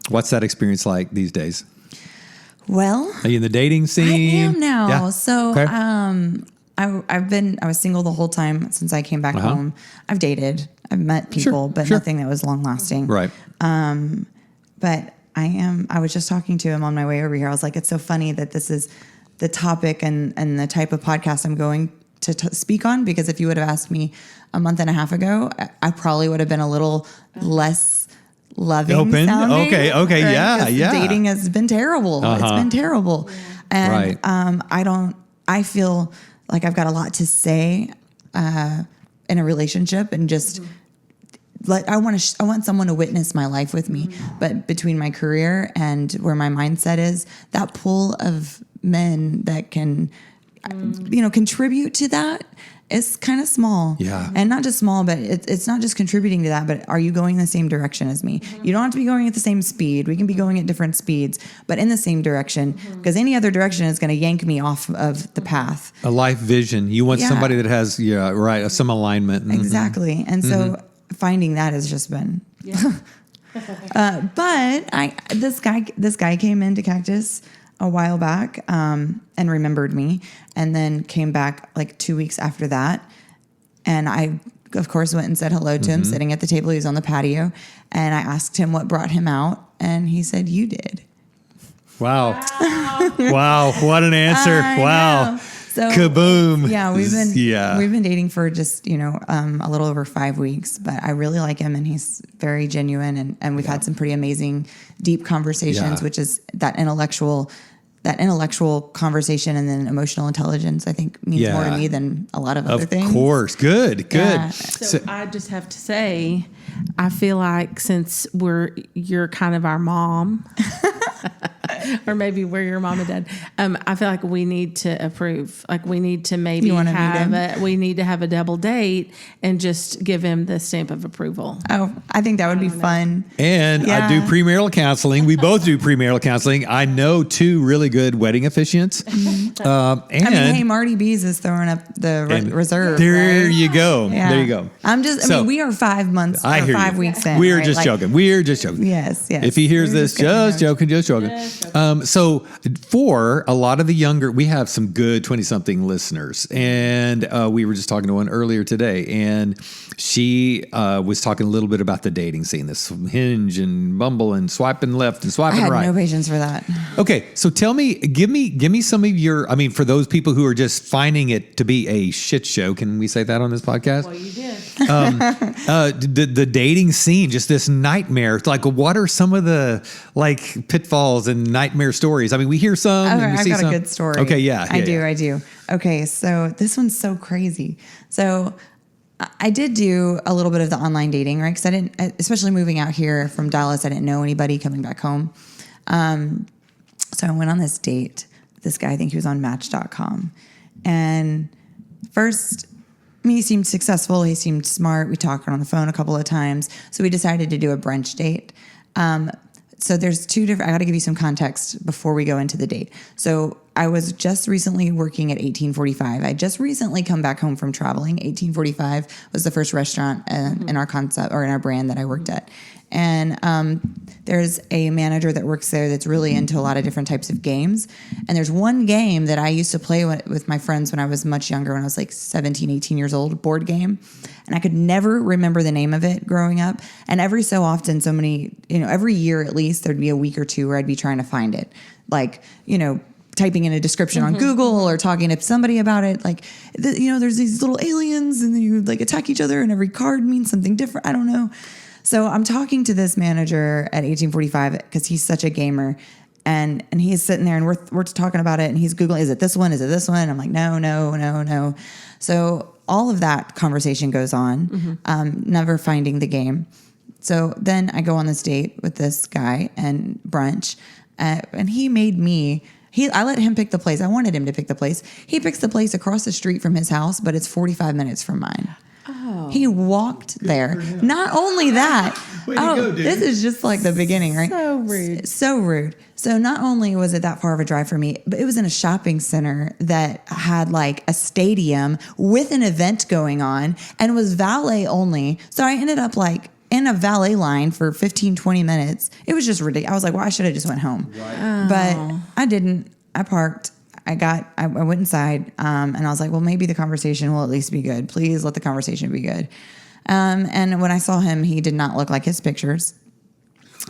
what's that experience like these days? Well, are you in the dating scene? I am now. Yeah. So, Okay. I was single the whole time since I came back home. I've dated, I've met people, but nothing that was long lasting. Right. But I was just talking to him on my way over here. I was like, it's so funny that this is the topic and the type of podcast I'm going to speak on, because if you would have asked me a month and a half ago, I probably would have been a little less loving. Open. Sounding, Okay. right? Yeah. Dating has been terrible. It's been terrible. And I feel like I've got a lot to say in a relationship, and just I want someone to witness my life with me. But between my career and where my mindset is, that pool of men that can, contribute to that is kind of small. Yeah. And not just small, but it's not just contributing to that, but are you going the same direction as me? You don't have to be going at the same speed. We can be going at different speeds, but in the same direction, because any other direction is going to yank me off of the path. A life vision. You want somebody that has, some alignment. Exactly. And so finding that has just been, but this guy came into Cactus a while back, and remembered me, and then came back like 2 weeks after that. And I, of course, went and said hello to him sitting at the table. He was on the patio, and I asked him what brought him out, and he said, "You did." Wow. Wow. What an answer. Wow. So, kaboom. Yeah, we've been dating for just, a little over 5 weeks, but I really like him, and he's very genuine, and we've had some pretty amazing deep conversations, which is that intellectual conversation, and then emotional intelligence, I think, means more to me than a lot of other things. Of course. Good. Yeah. So I just have to say, I feel like since you're kind of our mom, or maybe we're your mom and dad, I feel like we need to approve. Like we need to maybe we need to have a double date and just give him the stamp of approval. Oh, I think that would be fun. And I do premarital counseling. We both do premarital counseling. I know 2 really good wedding officiants. Hey, Marty Bees is throwing up the reserve. There right? you go. Yeah. There you go. We are 5 months or 5 weeks in. We're just joking. We're just joking. Yes. If he hears this, just joking. So for a lot of the younger, we have some good 20-something listeners, and we were just talking to one earlier today, and she was talking a little bit about the dating scene, this Hinge and Bumble and swiping left and swiping right. I had no patience for that. Okay, so tell me, give me some of your, for those people who are just finding it to be a shit show, can we say that on this podcast? Well, you did. The dating scene, just this nightmare. Like, what are some of the pitfalls and nightmare stories? We hear some. Okay, we I've see got some. a good story. Okay, yeah. I do. Okay, so this one's so crazy. So I did do a little bit of the online dating, right? Because I didn't, especially moving out here from Dallas, I didn't know anybody coming back home. So I went on this date with this guy. I think he was on Match.com. And first, he seemed successful. He seemed smart. We talked on the phone a couple of times. So we decided to do a brunch date. So there's 2 different, I got to give you some context before we go into the date. So I was just recently working at 1845. I just recently come back home from traveling. 1845 was the first restaurant in our concept or in our brand that I worked at. And there's a manager that works there that's really into a lot of different types of games. And there's one game that I used to play with my friends when I was much younger, when I was like 17, 18 years old, board game. And I could never remember the name of it growing up. And every so often, every year at least, there'd be a week or 2 where I'd be trying to find it. Typing in a description on Google or talking to somebody about it. There's these little aliens and then you attack each other and every card means something different. I don't know. So I'm talking to this manager at 1845 because he's such a gamer, and he's sitting there and we're talking about it, and he's Googling, is it this one? Is it this one? I'm like, no. So all of that conversation goes on, never finding the game. So then I go on this date with this guy and brunch, and he made me, I let him pick the place. I wanted him to pick the place. He picks the place across the street from his house, but it's 45 minutes from mine. Oh. He walked there. Not only that, this is just like the beginning, right? So rude. So not only was it that far of a drive for me, but it was in a shopping center that had a stadium with an event going on and was valet only. So I ended up in a valet line for 15, 20 minutes. It was just ridiculous. I was like, well, I should have just went home. Right. But I didn't. I parked. I went inside, and I was like, well, maybe the conversation will at least be good. Please let the conversation be good. And when I saw him, he did not look like his pictures.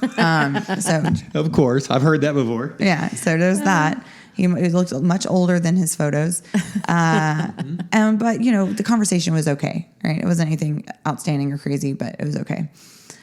So of course, I've heard that before. Yeah. So there's that. He looked much older than his photos. But you know, the conversation was okay, right? It wasn't anything outstanding or crazy, but it was okay.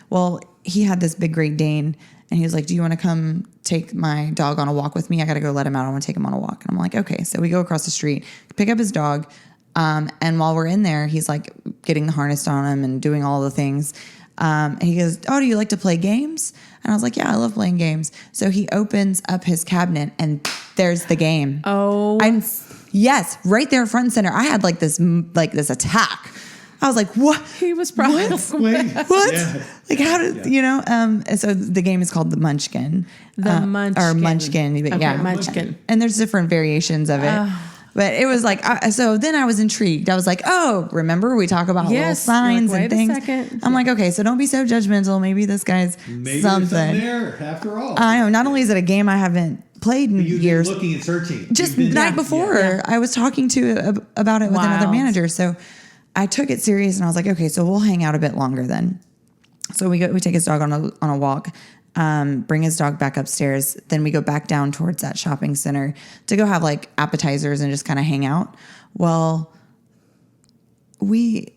Well, he had this big Great Dane, and he was like, do you want to come take my dog on a walk with me? I got to go let him out. I want to take him on a walk. And I'm like, okay. So we go across the street, pick up his dog. And while we're in there, he's like getting the harness on him and doing all the things. And he goes, oh, do you like to play games? And I was like, yeah, I love playing games. So he opens up his cabinet and there's the game. Oh, yes, right there front and center. I had like this attack. I was like, what? He was probably what? Yeah. Like, how did, you know? And so the game is called the Munchkin. Munchkin. Or Munchkin. But okay, yeah. Munchkin. And there's different variations of it. But it was like, so then I was intrigued. I was like, oh, remember we talk about little signs and things. I'm like, okay, so don't be so judgmental. Maybe this guy's something. There after all. I know. Not only is it a game I haven't played in years. Looking and searching. Just the night before, I was talking about it with another manager. So I took it serious and I was like, okay, so we'll hang out a bit longer then. So we take his dog on a walk. Bring his dog back upstairs. Then we go back down towards that shopping center to go have like appetizers and just kind of hang out. Well, I'm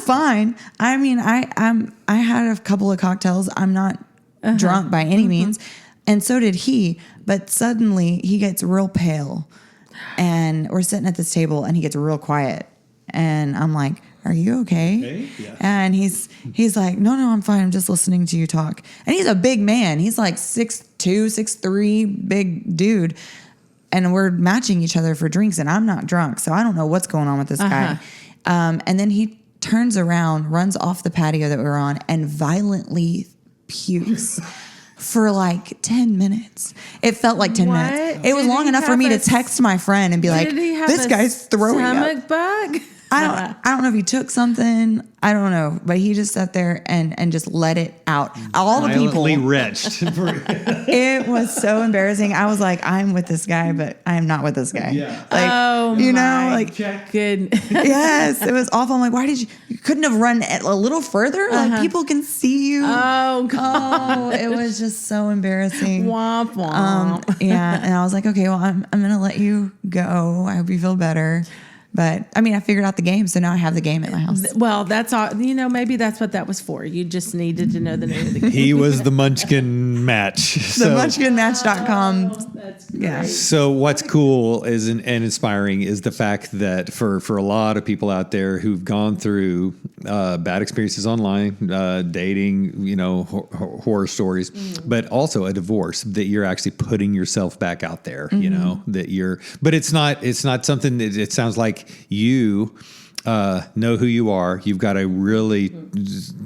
fine. I mean, I had a couple of cocktails. I'm not drunk by any means. And so did he. But suddenly he gets real pale and we're sitting at this table and he gets real quiet. And I'm like, are you okay? Yeah. And he's like, no, I'm fine. I'm just listening to you talk. And he's a big man. He's like 6'2", 6'3", big dude. And we're matching each other for drinks and I'm not drunk. So I don't know what's going on with this guy. And then he turns around, runs off the patio that we were on and violently pukes. For like 10 minutes. It felt like 10 minutes. It was long enough for me to text my friend and be like, this guy's throwing up. Stomach bug? I don't know if he took something. I don't know. But he just sat there and just let it out. All the people. Wretched. It was so embarrassing. I was like, I'm with this guy, but I am not with this guy. Yeah. Like, you know, like, good. Yes, it was awful. I'm like, why did you couldn't have run a little further? Like people can see you. Oh, God. Oh, it was just so embarrassing. Womp womp. Yeah. And I was like, okay, well, I'm going to let you go. I hope you feel better. But I mean, I figured out the game, so now I have the game at my house. Well, that's all. You know, maybe that's what that was for. You just needed to know the name of the game. He was the Munchkin Match. The MunchkinMatch.com. Oh, that's great. Yeah. So what's cool is and inspiring is the fact that for a lot of people out there who've gone through bad experiences online, dating, you know, horror stories, but also a divorce, that you're actually putting yourself back out there. You know, that you're. But it's not something that it sounds like. You know who you are. You've got a really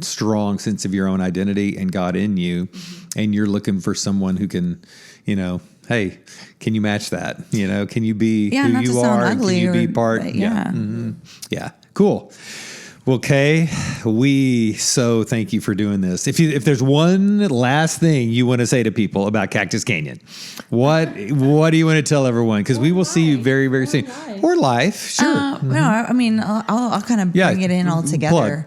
strong sense of your own identity and God in you, and you're looking for someone who can, you know, hey, can you match that? You know, can you be who you are? Ugly, can you be part? Yeah. Yeah. Cool. Well, Kay, we so thank you for doing this. If there's one last thing you want to say to people about Cactus Canyon, what do you want to tell everyone? Because we will see you very, very soon. Or life, sure. No, I mean, I'll kind of bring it in all together.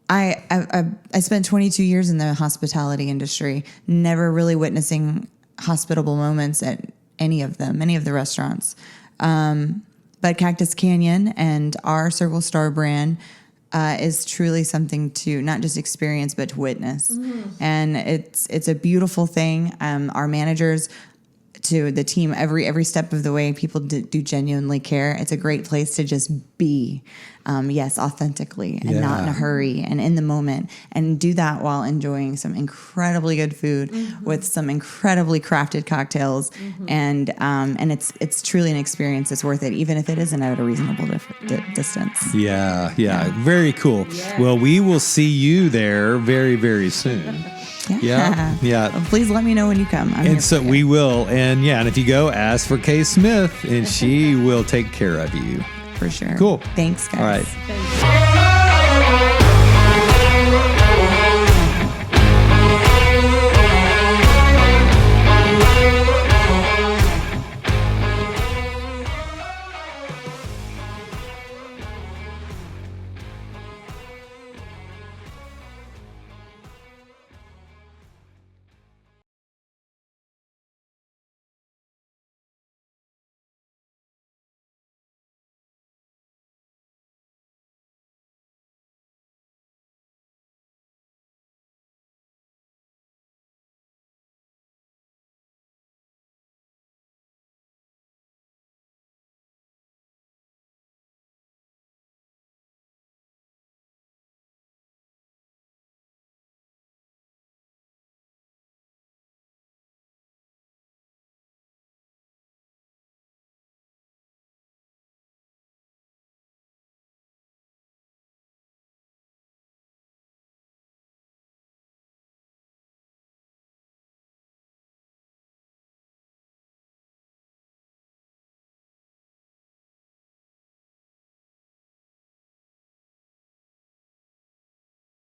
I spent 22 years in the hospitality industry, never really witnessing hospitable moments at any of the restaurants. But Cactus Canyon and our Circle Star brand is truly something to not just experience, but to witness. And it's a beautiful thing. Our managers, to the team, every step of the way, people do genuinely care. It's a great place to just be, yes, authentically and not in a hurry and in the moment, and do that while enjoying some incredibly good food with some incredibly crafted cocktails, and it's truly an experience that's worth it, even if it isn't at a reasonable distance. Yeah, very cool. Yeah. Well, we will see you there very, very soon. Yeah. Well, please let me know when you come. We will. And if you go, ask for Kay Smith, and she will take care of you. For sure. Cool. Thanks, guys. All right. Thank you.